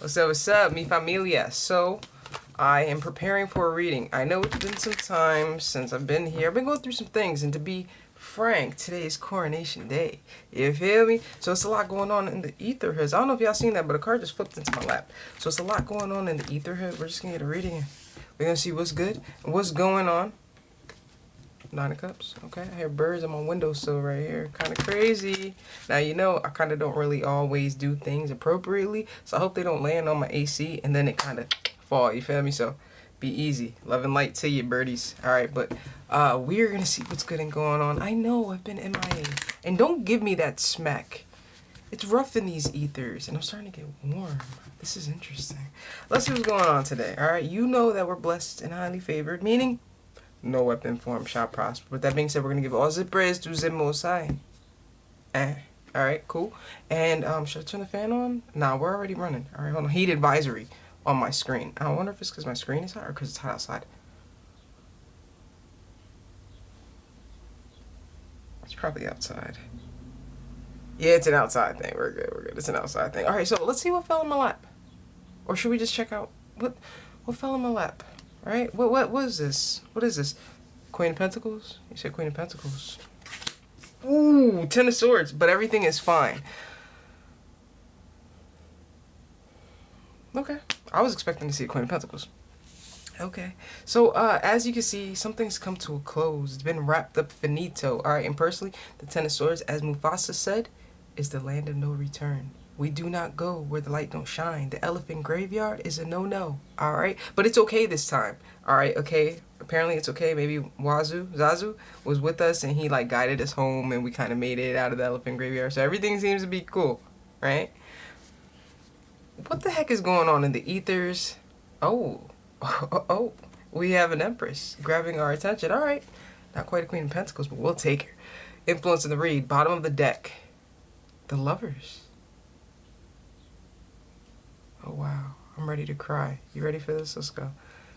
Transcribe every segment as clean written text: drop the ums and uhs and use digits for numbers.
What's up, mi familia? So, I am preparing for a reading. I know it's been some time since I've been here. I've been going through some things, and to be frank, today is Coronation Day. You feel me? So it's a lot going on in the etherhoods. I don't know if y'all seen that, but a card just flipped into my lap. So it's a lot going on in the etherhood. We're just gonna get a reading. We're gonna see what's good and what's going on. Nine of Cups. Okay, I hear birds on my windowsill right here. Kind of crazy. Now, you know, I kind of don't really always do things appropriately, so I hope they don't land on my AC and then it kind of fall. You feel me? So be easy. Love and light to you, birdies. All right, but we're gonna see what's good and going on. I know I've been MIA, and don't give me that smack. It's rough in these ethers, and I'm starting to get warm. This is interesting. Let's see what's going on today. All right, you know that we're blessed and highly favored, meaning no weapon form shall prosper. With that being said, we're going to give all the praise to the Most High. Alright, cool. And should I turn the fan on? Nah, we're already running. Alright, hold on. Heat advisory on my screen. I wonder if it's because my screen is hot or because it's hot outside. It's probably outside. Yeah, it's an outside thing. We're good. It's an outside thing. Alright, so let's see what fell in my lap. Or should we just check out what fell in my lap? Right? What is this? What is this? Queen of Pentacles? You said Queen of Pentacles. Ooh, Ten of Swords, but everything is fine. Okay. I was expecting to see a Queen of Pentacles. Okay. So, as you can see, something's come to a close. It's been wrapped up finito. Alright, and personally, the Ten of Swords, as Mufasa said, is the land of no return. We do not go where the light don't shine. The elephant graveyard is a no-no, alright? But it's okay this time, alright, okay? Apparently it's okay. Maybe Zazu was with us and he like guided us home and we kind of made it out of the elephant graveyard. So everything seems to be cool, right? What the heck is going on in the ethers? Oh, we have an Empress grabbing our attention. Alright, not quite a Queen of Pentacles, but we'll take her. Influence in the read, bottom of the deck. The Lovers. Oh wow, I'm ready to cry. You ready for this? Let's go.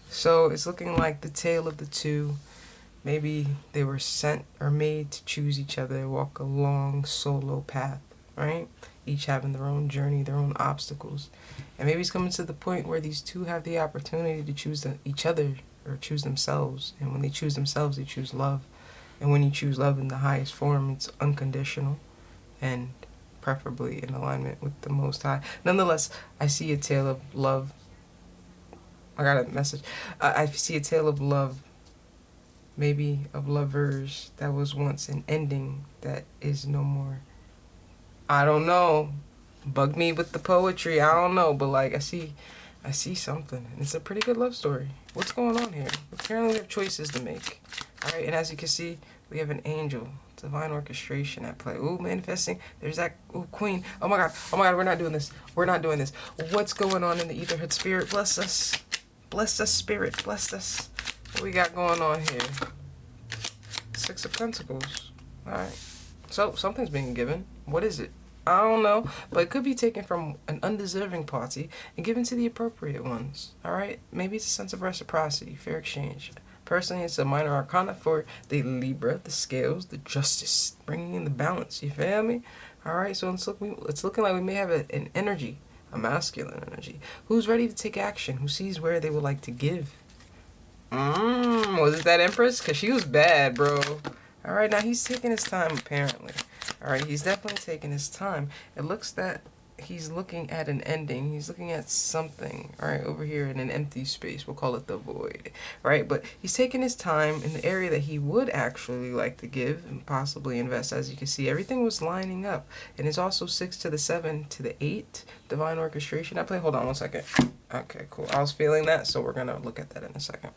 So it's looking like the tale of the two. Maybe they were sent or made to choose each other, walk a long solo path, right? Each having their own journey, their own obstacles. And maybe it's coming to the point where these two have the opportunity to choose each other or choose themselves. And when they choose themselves, they choose love. And when you choose love in the highest form, it's unconditional and preferably in alignment with the Most High. Nonetheless, I see a tale of love. I got a message. I see a tale of love, maybe of lovers that was once an ending that is no more. I don't know. Bug me with the poetry. I don't know, but like I see something. And it's a pretty good love story. What's going on here? Apparently we have choices to make. Alright, and as you can see, we have an angel. Divine orchestration at play. Ooh, manifesting. There's that. Ooh, queen. Oh my god. We're not doing this. What's going on in the etherhood? Spirit, bless us. Bless us, spirit. Bless us. What we got going on here? Six of Pentacles. Alright. So, something's being given. What is it? I don't know. But it could be taken from an undeserving party and given to the appropriate ones. Alright? Maybe it's a sense of reciprocity, fair exchange. Personally, it's a minor arcana for the Libra, the scales, the justice, bringing in the balance. You feel me? Alright, so it's looking like we may have an energy, a masculine energy, who's ready to take action, who sees where they would like to give. Was it that Empress? Because she was bad, bro. Alright, now he's taking his time, apparently. Alright, he's definitely taking his time. It looks that he's looking at an ending. He's looking at something, right, over here in an empty space. We'll call it the void, right? But he's taking his time in the area that he would actually like to give and possibly invest. As you can see, everything was lining up. And it's also 6 to the 7 to the 8. Divine orchestration. Hold on one second. Okay, cool. I was feeling that, so we're going to look at that in a second.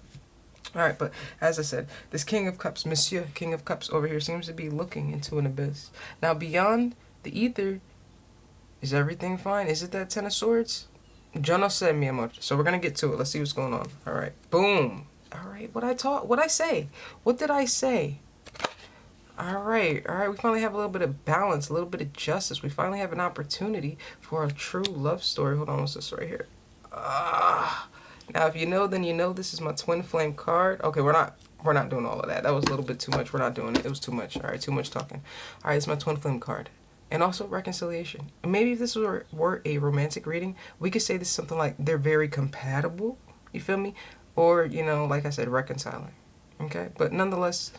Alright, but as I said, this King of Cups, Monsieur King of Cups over here seems to be looking into an abyss. Now, beyond the ether, is everything fine? Is it that Ten of Swords? Yo no sé, mi amor. So we're going to get to it. Let's see what's going on. Alright. Boom. Alright. What'd I say? What did I say? Alright. We finally have a little bit of balance, a little bit of justice. We finally have an opportunity for a true love story. Hold on. What's this right here? Now, if you know, then you know this is my twin flame card. Okay, we're not doing all of that. That was a little bit too much. We're not doing it. It was too much. Alright, too much talking. Alright, it's my twin flame card. and also reconciliation. And maybe if this were a romantic reading, we could say this is something like they're very compatible, you feel me? Or, you know, like I said, reconciling, okay? But nonetheless,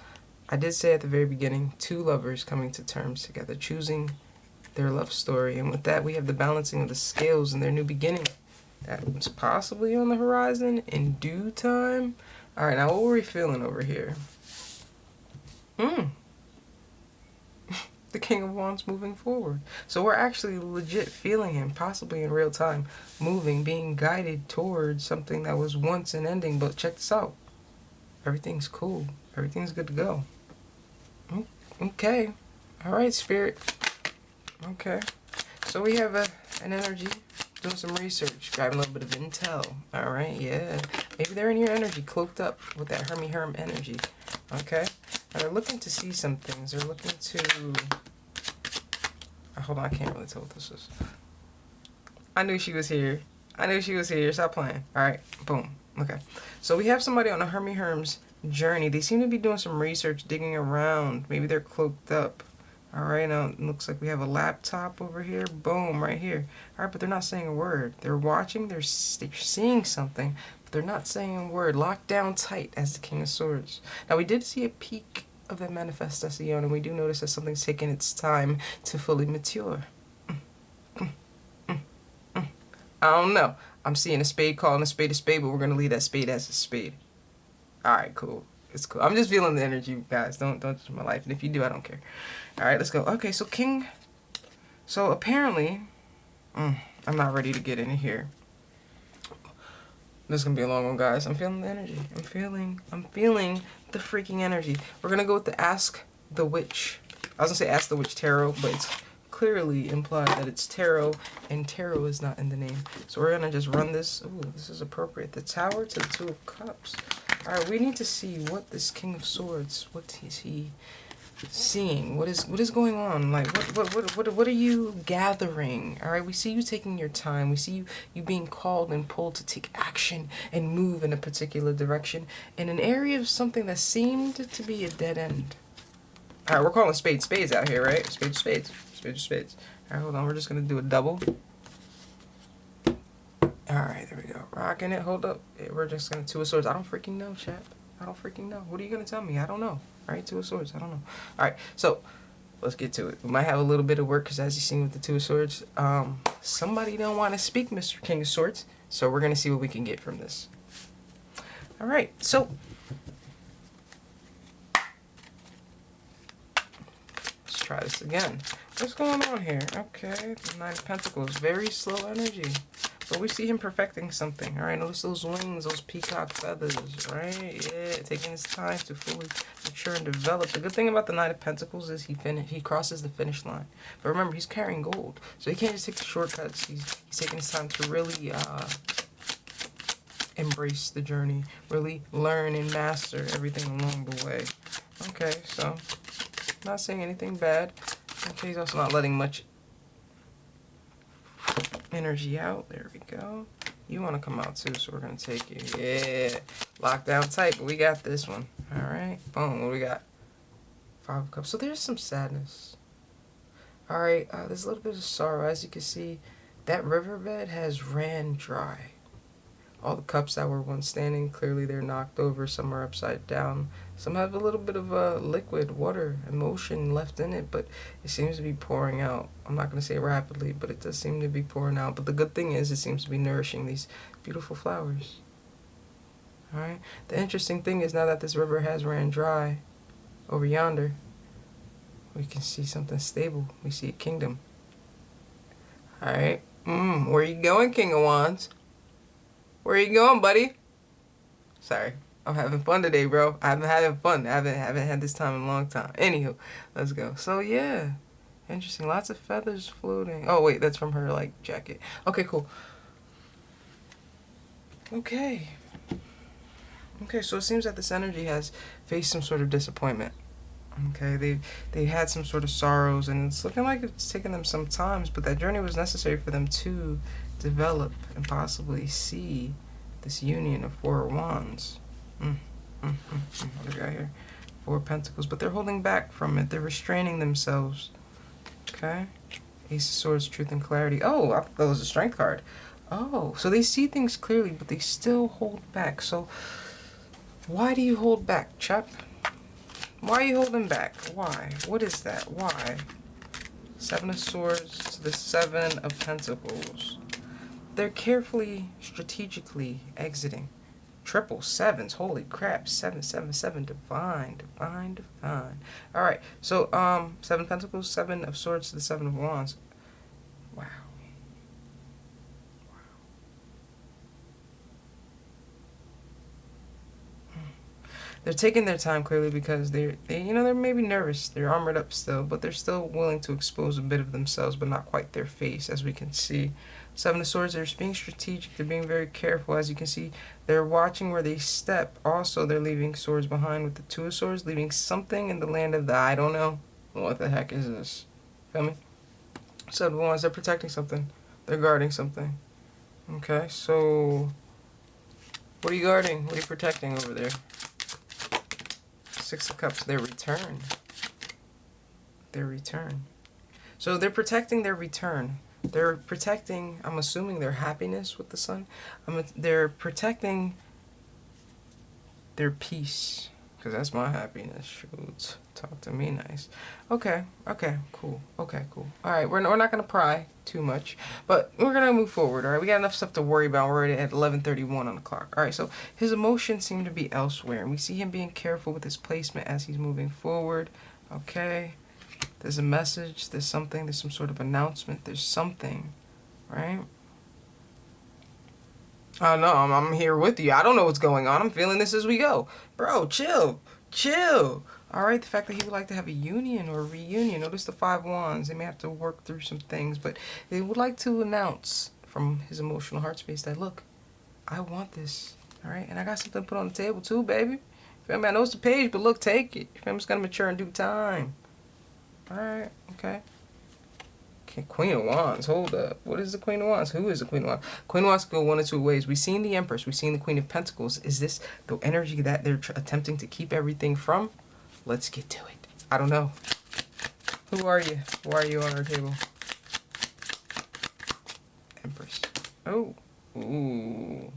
I did say at the very beginning, two lovers coming to terms together, choosing their love story. And with that, we have the balancing of the scales and their new beginning that's possibly on the horizon in due time. All right, now what were we feeling over here? The King of Wands moving forward. So we're actually legit feeling him, possibly in real time, moving, being guided towards something that was once an ending. But check this out. Everything's cool. Everything's good to go. Okay. All right, Spirit. Okay. So we have an energy, doing some research, grabbing a little bit of intel. All right, yeah. Maybe they're in your energy, cloaked up with that Herm energy. Okay. And they're looking to see some things. They're looking to... hold on, I can't really tell what this is. I knew she was here. I knew she was here. Stop playing. All right, boom. Okay. So we have somebody on a Herm's journey. They seem to be doing some research, digging around. Maybe they're cloaked up. All right, now it looks like we have a laptop over here. Boom, right here. All right, but they're not saying a word. They're watching. They're seeing something. They're not saying a word. Locked down tight as the King of Swords. Now, we did see a peek of that manifestation, and we do notice that something's taking its time to fully mature. I don't know. I'm seeing a spade calling a spade, but we're going to leave that spade as a spade. All right, cool. It's cool. I'm just feeling the energy, guys. Don't judge my life. And if you do, I don't care. All right, let's go. Okay, so King. So apparently, I'm not ready to get into here. This is gonna be a long one, guys. I'm feeling the energy. I'm feeling the freaking energy. We're gonna go with the Ask the Witch. I was gonna say Ask the Witch Tarot, but it's clearly implied that it's tarot, and tarot is not in the name. So we're gonna just run this. Ooh, this is appropriate. The Tower to the Two of Cups. All right, we need to see what this King of Swords. What is he seeing? What is going on? Like what are you gathering? All right, we see you taking your time. We see you being called and pulled to take action and move in a particular direction in an area of something that seemed to be a dead end. All right, we're calling spades out here, right? Spades. All right, hold on. We're just gonna do a double. All right, there we go. Rocking it. Hold up. Yeah, we're just gonna Two of Swords. I don't freaking know, chat. I don't freaking know. What are you gonna tell me? I don't know. All right, Two of Swords. I don't know. All right, so let's get to it. We might have a little bit of work because, as you've seen with the Two of Swords, somebody don't want to speak, Mr. King of Swords. So we're gonna see what we can get from this. All right, so let's try this again. What's going on here? Okay, the Nine of Pentacles. Very slow energy. But we see him perfecting something. All right, notice those wings, those peacock feathers, right? Yeah, taking his time to fully mature and develop. The good thing about the Knight of Pentacles is he crosses the finish line. But remember, he's carrying gold, so he can't just take the shortcuts. He's taking his time to really embrace the journey, really learn and master everything along the way. Okay, so not saying anything bad. Okay, he's also not letting much energy out. There we go. You want to come out too, so we're going to take you. Yeah. Locked down tight, but we got this one. All right. Boom. What do we got? Five of Cups. So there's some sadness. All right. There's a little bit of sorrow. As you can see, that riverbed has ran dry. All the cups that were once standing, clearly they're knocked over. Some are upside down. Some have a little bit of liquid, water, emotion left in it, but it seems to be pouring out. I'm not going to say rapidly, but it does seem to be pouring out. But the good thing is it seems to be nourishing these beautiful flowers. All right. The interesting thing is now that this river has ran dry over yonder, we can see something stable. We see a kingdom. All right. Where you going, King of Wands? Where you going, buddy? Sorry. I'm having fun today, bro. I've been having fun. I haven't had this time in a long time. Anywho, let's go. So, yeah. Interesting. Lots of feathers floating. Oh, wait. That's from her, like, jacket. Okay, cool. Okay. Okay, so it seems that this energy has faced some sort of disappointment. Okay, they had some sort of sorrows, and it's looking like it's taken them some time, but that journey was necessary for them to develop and possibly see this union of Four of Wands. What do we got here? Four of Pentacles, but they're holding back from it. They're restraining themselves. Okay, Ace of Swords, Truth and Clarity. Oh, I thought that was a Strength card. Oh, so they see things clearly, but they still hold back. So why do you hold back, chap? Why are you holding back? Why? What is that? Why? Seven of Swords to the Seven of Pentacles. They're carefully, strategically exiting. Triple sevens, holy crap. 777, divine, divine, divine. Alright, so Seven Pentacles, Seven of Swords to the Seven of Wands. Wow. They're taking their time clearly because they they're maybe nervous. They're armored up still, but they're still willing to expose a bit of themselves, but not quite their face, as we can see. Seven of Swords, they're being strategic. They're being very careful. As you can see, they're watching where they step. Also, they're leaving swords behind with the Two of Swords, leaving something in the land of the I don't know. What the heck is this? Feel me? Seven of Wands, they're protecting something. They're guarding something. Okay, so what are you guarding? What are you protecting over there? Six of Cups, their return. Their return. So they're protecting their return. They're protecting, I'm assuming, their happiness with the sun. They're protecting their peace. Because that's my happiness. Shoot. Talk to me nice. Okay. Okay. Cool. Okay. Cool. Alright. We're not going to pry too much. But we're going to move forward. Alright. We got enough stuff to worry about. We're already at 11:31 on the clock. Alright. So his emotions seem to be elsewhere. And we see him being careful with his placement as he's moving forward. Okay. There's a message. There's something. There's some sort of announcement. There's something. Right? Oh, no. I'm here with you. I don't know what's going on. I'm feeling this as we go. Bro, chill. Chill. Alright, the fact that he would like to have a union or a reunion. Notice the Five Wands. They may have to work through some things, but they would like to announce from his emotional heart space that, look, I want this. Alright, and I got something to put on the table too, baby. Feel me? I know it's the page, but look, take it. Feel me? It's gonna mature in due time. Alright, okay. Queen of Wands, hold up. What is the Queen of Wands? Who is the Queen of Wands? Queen of Wands can go one of two ways. We've seen the Empress. We've seen the Queen of Pentacles. Is this the energy that they're attempting to keep everything from? Let's get to it. I don't know. Who are you? Why are you on our table? Empress. Oh. Ooh.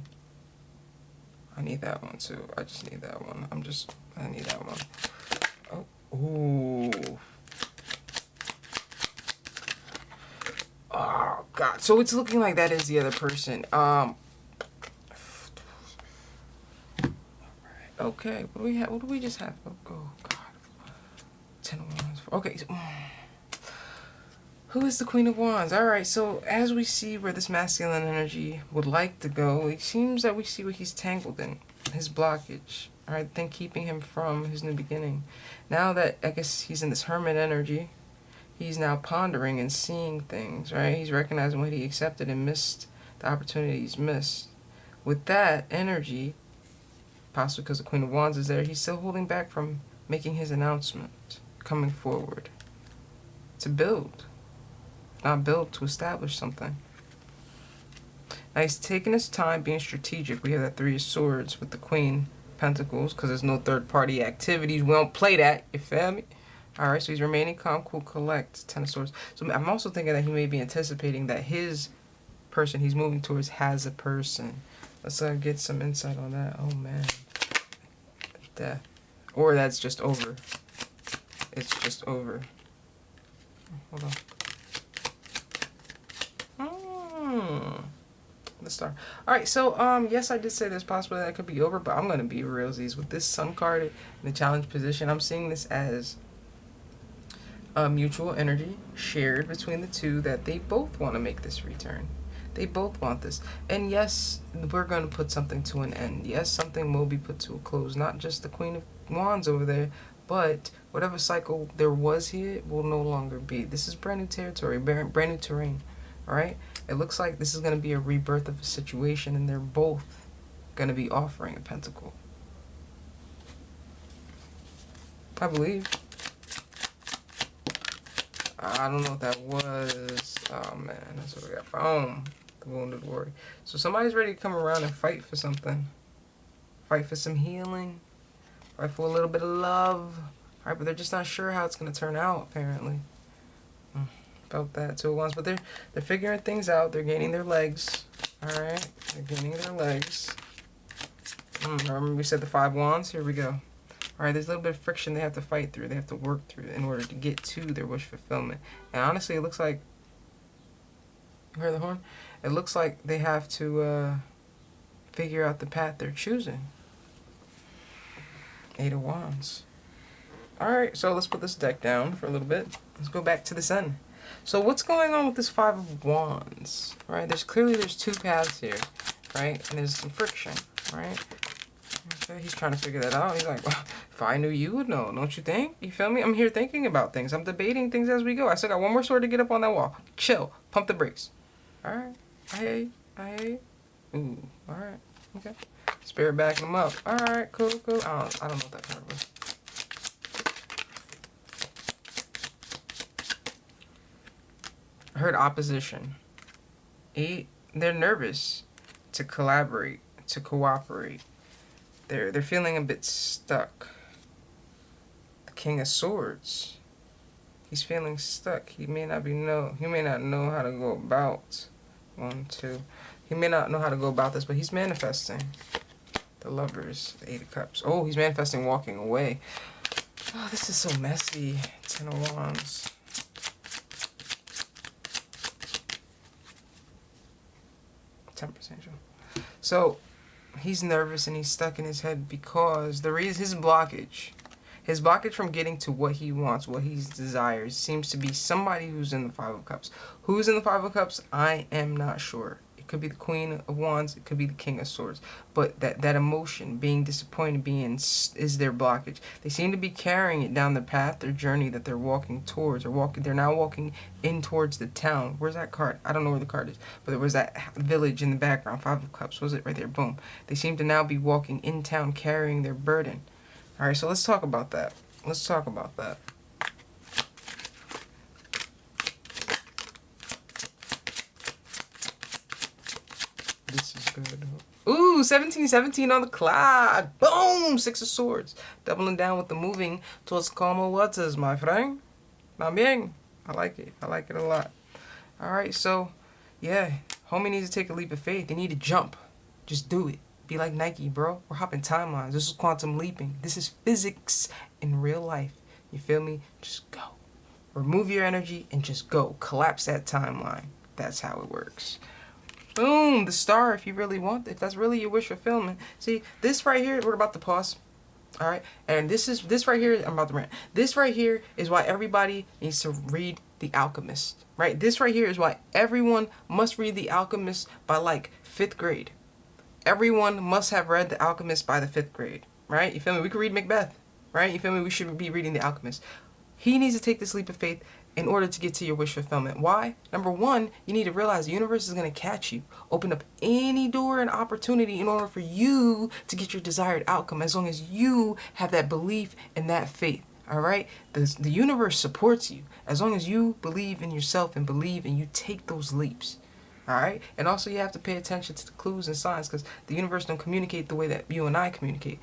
I need that one too. I just need that one. I need that one. Oh. Ooh. Oh, God. So it's looking like that is the other person. Okay. What do we have? What do we just have? Oh, God. 10 of Wands. Okay. So, who is the Queen of Wands? Alright, so as we see where this masculine energy would like to go, it seems that we see what he's tangled in. His blockage. Alright, then keeping him from his new beginning. Now that, I guess, he's in this hermit energy, he's now pondering and seeing things, right? He's recognizing what he accepted and missed, the opportunities missed. With that energy, possibly because the Queen of Wands is there, he's still holding back from making his announcement, coming forward to build. Not build, to establish something. Now he's taking his time, being strategic. We have that Three of Swords with the Queen Pentacles, because there's no third-party activities. We don't play that, you feel me? Alright, so he's remaining calm, cool, collect. Ten of Swords. So I'm also thinking that he may be anticipating that his person he's moving towards has a person. Let's get some insight on that. Oh, man. Death. Or that's just over. It's just over. Hold on. The Star. Alright, so yes, I did say there's possibility that could be over, but I'm gonna be realsies with this Sun card in the challenge position. I'm seeing this as a mutual energy shared between the two, that they both want to make this return. They both want this. And yes, we're going to put something to an end. Yes, something will be put to a close. Not just the Queen of Wands over there, but whatever cycle there was here will no longer be. This is brand new territory, brand new terrain. Alright? It looks like this is going to be a rebirth of a situation, and they're both going to be offering a pentacle. I believe. I don't know what that was. Oh, man. That's what we got. Boom. The Wounded Warrior. So somebody's ready to come around and fight for something. Fight for some healing. Fight for a little bit of love. Alright, but they're just not sure how it's going to turn out, apparently. Felt that Two of Wands, but they're figuring things out. They're gaining their legs. All right, they're gaining their legs. Remember we said the Five Wands. Here we go. All right, there's a little bit of friction they have to fight through. They have to work through in order to get to their wish fulfillment. And honestly, it looks like, you heard the horn? It looks like they have to figure out the path they're choosing. Eight of Wands. Alright, so let's put this deck down for a little bit. Let's go back to the Sun. So what's going on with this Five of Wands? Right, there's two paths here, right? And there's some friction, right? Okay, he's trying to figure that out. He's like, well, if I knew, you would know, don't you think? You feel me? I'm here thinking about things. I'm debating things as we go. I still got one more sword to get up on that wall. Chill. Pump the brakes. Alright. I hear you. Ooh. Alright. Okay. Spirit backing them up. Alright. Cool. I don't know what that card was. I heard opposition. They're nervous to collaborate, to cooperate. They're feeling a bit stuck. The King of Swords. He's feeling stuck. He may not know how to go about. 1, 2. He may not know how to go about this, but he's manifesting. The Lovers, the Eight of Cups. Oh, he's manifesting walking away. Oh, this is so messy. 10 of Wands. So he's nervous and he's stuck in his head because his blockage from getting to what he wants, what he desires, seems to be somebody who's in the Five of Cups. Who's in the Five of Cups? I am not sure. It could be the Queen of Wands. It could be the King of Swords. But that emotion, being disappointed, is their blockage. They seem to be carrying it down the path, their journey that they're walking towards. They're now walking in towards the town. Where's that card? I don't know where the card is. But there was that village in the background. Five of Cups. Was it right there? Boom. They seem to now be walking in town carrying their burden. All right, so let's talk about that. This is good. Ooh, 1717 on the clock. Boom! Six of Swords. Doubling down with the moving towards calmer waters, my friend. Bien. I like it. I like it a lot. Alright, so, yeah. Homie needs to take a leap of faith. They need to jump. Just do it. Be like Nike, bro. We're hopping timelines. This is quantum leaping. This is physics in real life. You feel me? Just go. Remove your energy and just go. Collapse that timeline. That's how it works. Boom, the Star, if you really want, if that's really your wish fulfillment. See, this right here, we're about to pause. All right, and this right here, I'm about to rant. This right here is why everybody needs to read The Alchemist, right? This right here is why everyone must read The Alchemist by like 5th grade. Everyone must have read The Alchemist by the 5th grade, right? You feel me? We could read Macbeth, right? You feel me? We should be reading The Alchemist. He needs to take this leap of faith in order to get to your wish fulfillment. Why? Number one, you need to realize the universe is going to catch you. Open up any door and opportunity in order for you to get your desired outcome, as long as you have that belief and that faith. All right? The universe supports you as long as you believe in yourself and believe and you take those leaps. All right? And also you have to pay attention to the clues and signs, because the universe don't communicate the way that you and I communicate.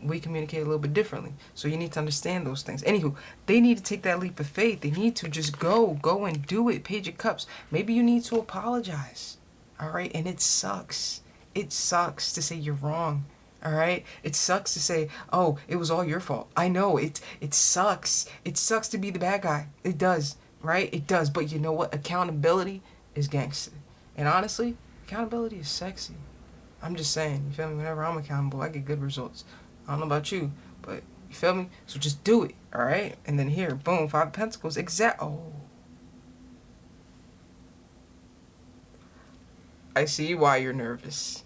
We communicate a little bit differently. So you need to understand those things. Anywho, they need to take that leap of faith. They need to just go and do it. Page of Cups. Maybe you need to apologize. All right? And it sucks. It sucks to say you're wrong. All right? It sucks to say, oh, it was all your fault. I know. It sucks. It sucks to be the bad guy. It does. Right? It does. But you know what? Accountability is gangster. And honestly, accountability is sexy. I'm just saying. You feel me? Whenever I'm accountable, I get good results. I don't know about you, but you feel me? So just do it, all right? And then here, boom, 5 of Pentacles. Oh. I see why you're nervous.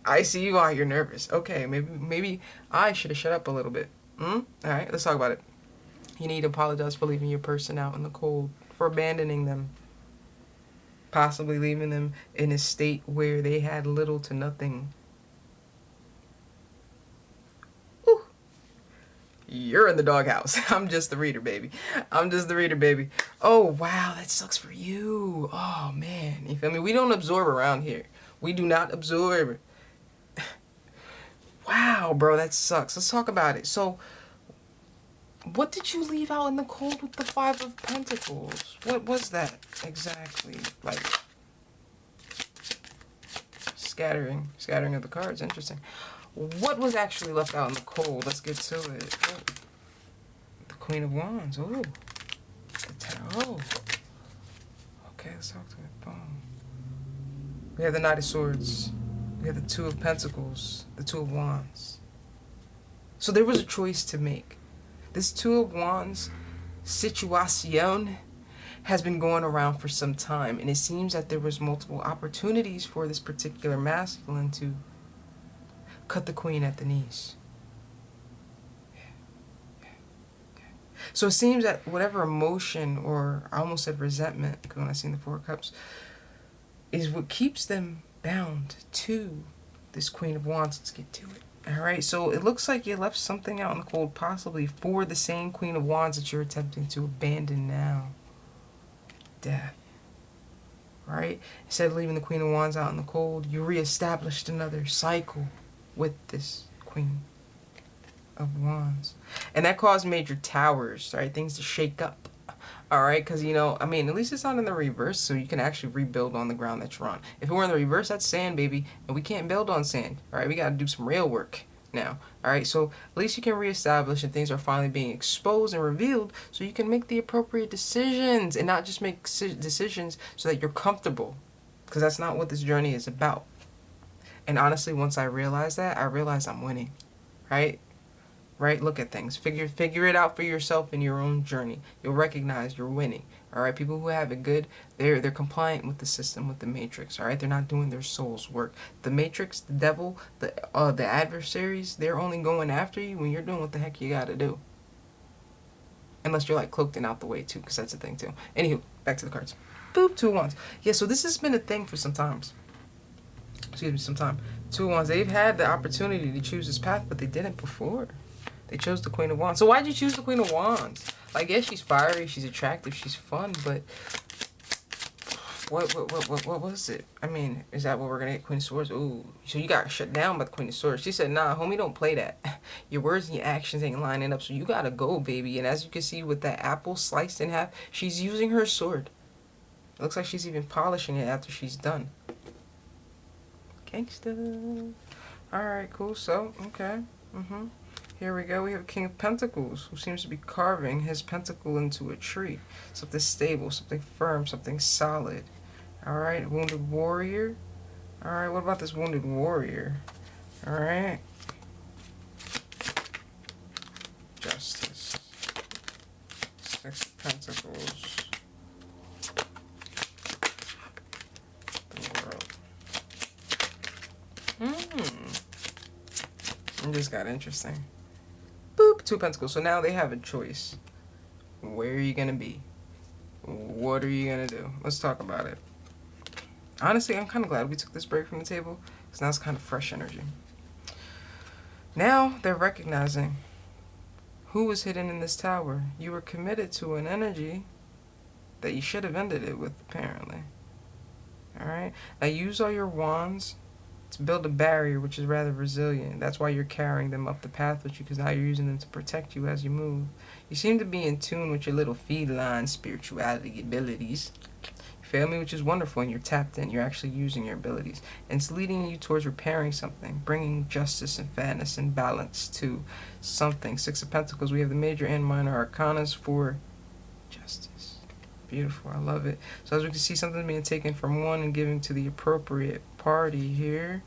Okay, maybe I should have shut up a little bit. All right, let's talk about it. You need to apologize for leaving your person out in the cold, for abandoning them, possibly leaving them in a state where they had little to nothing. You're in the doghouse. I'm just the reader, baby. Oh, wow, that sucks for you. Oh, man. You feel me? We don't absorb around here. We do not absorb. Wow, bro, that sucks. Let's talk about it. So, What did you leave out in the cold with the Five of Pentacles? What was that exactly? Like, scattering of the cards. Interesting. What was actually left out in the cold? Let's get to it. Oh, the Queen of Wands. Oh, the Tarot. Okay, let's talk to it. Boom. We have the Knight of Swords. We have the Two of Pentacles. The Two of Wands. So there was a choice to make. This Two of Wands situation has been going around for some time, and it seems that there was multiple opportunities for this particular masculine to cut the queen at the knees. So it seems that whatever emotion, or I almost said resentment when I seen the Four of Cups, is what keeps them bound to this Queen of Wands. Let's get to it. Alright, so it looks like you left something out in the cold, possibly for the same Queen of Wands that you're attempting to abandon now. Death. Right? Instead of leaving the Queen of Wands out in the cold, you reestablished another cycle with this Queen of Wands. And that caused major towers, right? Things to shake up. Alright, because, you know, I mean, at least it's not in the reverse, so you can actually rebuild on the ground that you're on. If it were in the reverse, that's sand, baby, and we can't build on sand. Alright, we got to do some real work now. Alright, so at least you can reestablish, and things are finally being exposed and revealed, so you can make the appropriate decisions, and not just make decisions so that you're comfortable, because that's not what this journey is about. And honestly, once I realized that, I realized I'm winning. Right? Right? Look at things. Figure it out for yourself in your own journey. You'll recognize you're winning. All right? People who have it good, they're compliant with the system, with the matrix. All right? They're not doing their soul's work. The matrix, the devil, the adversaries, they're only going after you when you're doing what the heck you got to do. Unless you're like cloaked and out the way too, because that's a thing too. Anywho, back to the cards. Boop, Two of Wands. Yeah, so this has been a thing for some times. Excuse me, some time. Two of Wands. They've had the opportunity to choose this path, but they didn't before. They chose the Queen of Wands. So why'd you choose the Queen of Wands? Like, yeah, she's fiery, she's attractive, she's fun, but what was it? I mean, is that what we're gonna get? Queen of Swords? Ooh, so you got shut down by the Queen of Swords. She said, nah, homie, don't play that. Your words and your actions ain't lining up, so you gotta go, baby. And as you can see with that apple sliced in half, she's using her sword. It looks like she's even polishing it after she's done. Gangsta. Alright, cool. So, okay. Here we go. We have King of Pentacles, who seems to be carving his pentacle into a tree. Something stable, something firm, something solid. Alright, Wounded Warrior. Alright, what about this Wounded Warrior? Alright. Justice. Six of Pentacles. The World. It just got interesting. Boop, Two of Pentacles. So now they have a choice. Where are you going to be? What are you going to do? Let's talk about it. Honestly, I'm kind of glad we took this break from the table, because now it's kind of fresh energy. Now they're recognizing who was hidden in this tower. You were committed to an energy that you should have ended it with, apparently. Alright? Now use all your wands to build a barrier which is rather resilient. That's why you're carrying them up the path with you, because now you're using them to protect you as you move. You seem to be in tune with your little feline spirituality abilities. You feel me? Which is wonderful, and you're tapped in. You're actually using your abilities. And it's leading you towards repairing something, bringing justice and fairness and balance to something. Six of Pentacles, we have the major and minor arcanas for justice. Beautiful. I love it. So as we can see, something being taken from one and given to the appropriate party here.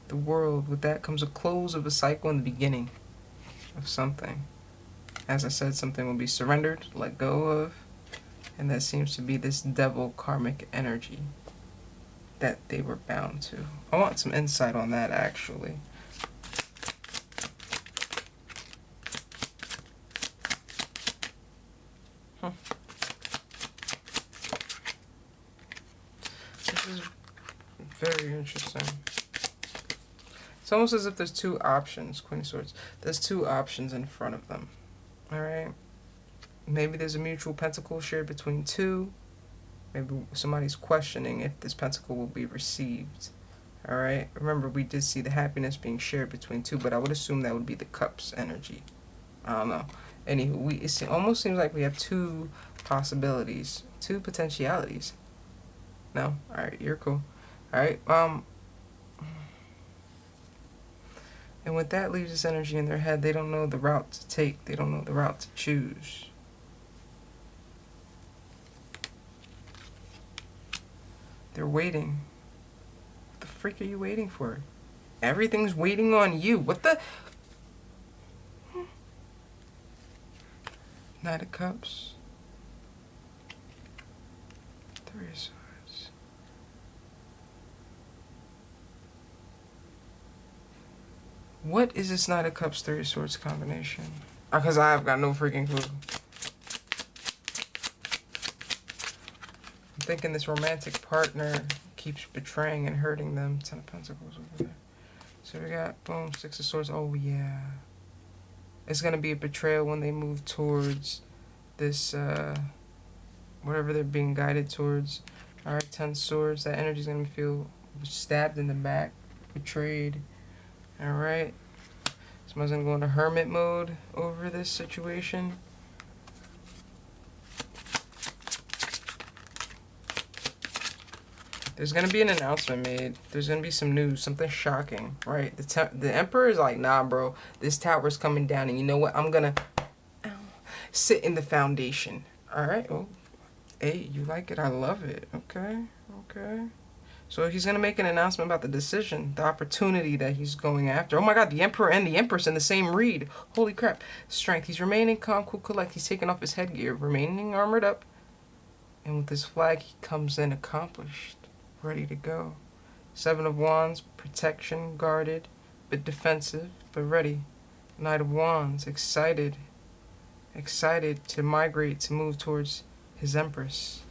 The World. With that comes a close of a cycle and the beginning of something. As I said, something will be surrendered, let go of. And that seems to be this devil karmic energy that they were bound to. I want some insight on that, actually. This is very interesting. It's almost as if there's two options, Queen of Swords. There's two options in front of them. Alright? Maybe there's a mutual pentacle shared between two. Maybe somebody's questioning if this pentacle will be received. Alright? Remember, we did see the happiness being shared between two, but I would assume that would be the cups energy. I don't know. Anywho, it almost seems like we have two possibilities, two potentialities. No? Alright, you're cool. Alright, and with that leaves this energy in their head, they don't know the route to take. They don't know the route to choose. They're waiting. What the freak are you waiting for? Everything's waiting on you. What the? Knight of Cups. Three of Swords. What is this Knight of Cups, Three of Swords combination? Because I've got no freaking clue. I'm thinking this romantic partner keeps betraying and hurting them. Ten of Pentacles over there. So we got, boom, Six of Swords. Oh, yeah. It's going to be a betrayal when they move towards this, whatever they're being guided towards. Alright, 10 Swords. That energy's going to feel stabbed in the back, betrayed. Alright. Someone's going to go into hermit mode over this situation. There's going to be an announcement made. There's going to be some news, something shocking, right? The Emperor is like, nah, bro, this tower's coming down, and you know what? I'm going to sit in the foundation. All right? Oh, hey, you like it? I love it. Okay, okay. So he's going to make an announcement about the decision, the opportunity that he's going after. Oh, my God, the Emperor and the Empress in the same read. Holy crap. Strength. He's remaining calm, cool, collect. He's taking off his headgear, remaining armored up. And with his flag, he comes in accomplished. Ready to go. Seven of Wands, protection, guarded, bit defensive, but ready. Knight of Wands, excited. Excited to migrate, to move towards his Empress.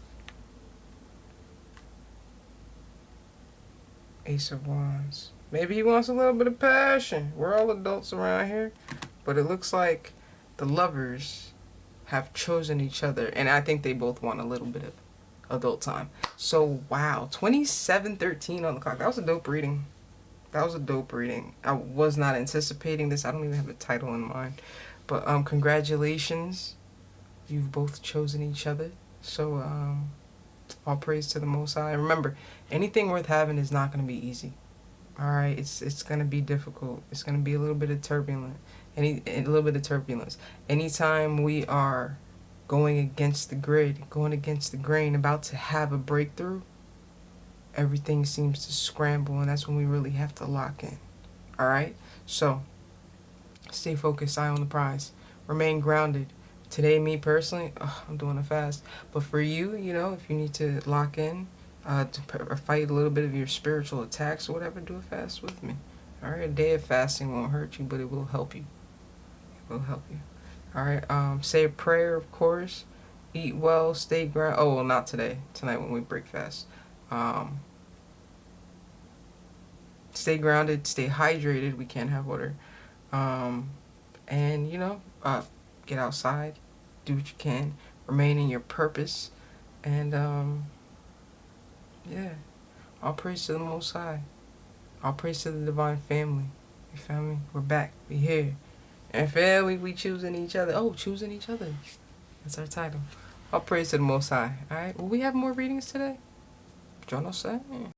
Ace of Wands. Maybe he wants a little bit of passion. We're all adults around here. But it looks like the lovers have chosen each other. And I think they both want a little bit of adult time. So, wow. 27:13 on the clock. That was a dope reading. That was a dope reading. I was not anticipating this. I don't even have a title in mind. But congratulations. You've both chosen each other. So, all praise to the Most High. Remember, anything worth having is not going to be easy. Alright? It's going to be difficult. It's going to be a little bit of turbulence. A little bit of turbulence. Anytime we are going against the grid, going against the grain, about to have a breakthrough, everything seems to scramble, and that's when we really have to lock in. Alright? So, stay focused, eye on the prize. Remain grounded. Today, me personally, I'm doing a fast. But for you, you know, if you need to lock in, to fight a little bit of your spiritual attacks or whatever, do a fast with me. Alright? A day of fasting won't hurt you, but it will help you. It will help you. Alright, say a prayer, of course. Eat well, stay grounded. Oh, well, not today. Tonight when we break fast. Stay grounded, stay hydrated. We can't have water. And, you know, get outside. Do what you can. Remain in your purpose. And, yeah. All praise to the Most High. All praise to the Divine Family. You feel me? We're back. We here. And family, we choosing each other. Oh, choosing each other. That's our title. All praise to the Most High. Alright, will we have more readings today? John will say.